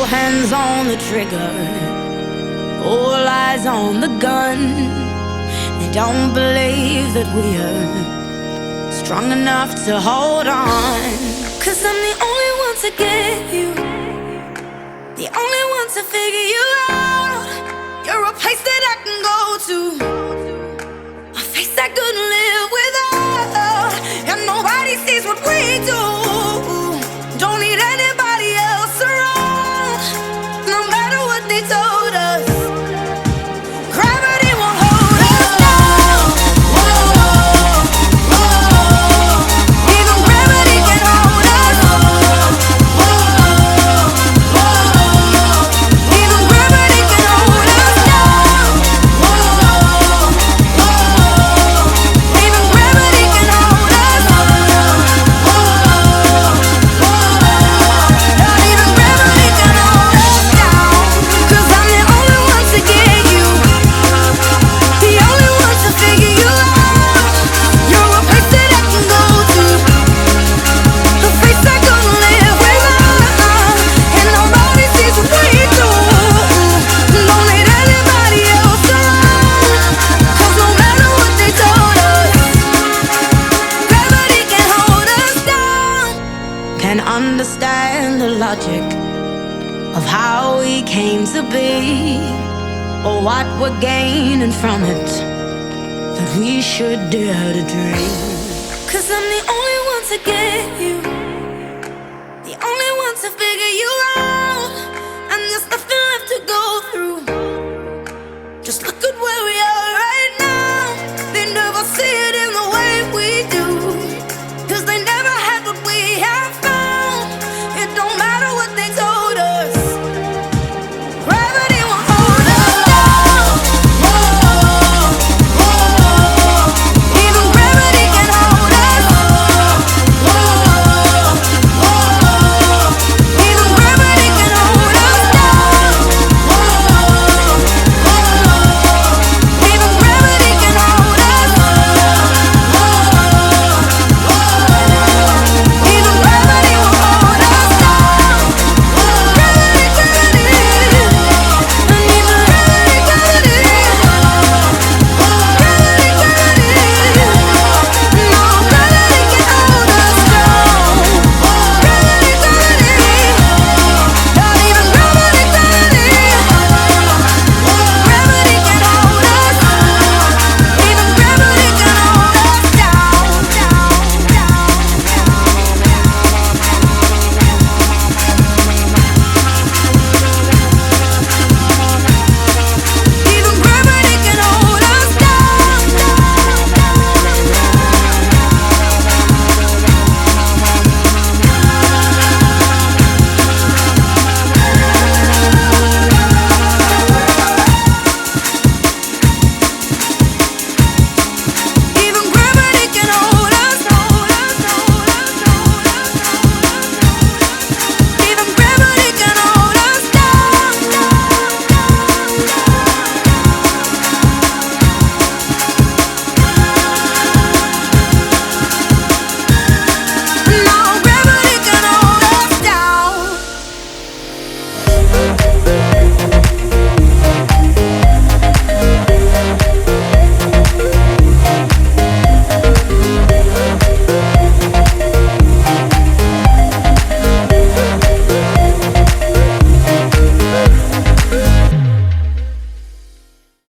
hands on the trigger, all eyes on the gun. They don't believe that we're strong enough to hold on. 'Cause I'm the only one to get you, the only one to figure you out. You're a place that I can go to, a face I couldn't live without. And nobody sees what we do. Don't need anybody else around. No matter what they told us, gravity won't hold us down. Whoa, whoa. Even gravity can hold us. Whoa, whoa. Even gravity can hold us down. Whoa, whoa. Even gravity can hold us. Whoa, whoa. Not even gravity can hold us down. 'Cause I'm the only one to get you, the only one to figure you out. You're a place that I can go to, a place I couldn't live without. And nobody sees what we do. Don't need anybody else around. 'Cause no matter what they told us, gravity can hold us down. Can understand the logic of how we came to be, or what we're gaining from it, that we should dare to dream. 'Cause I'm the only one to get you,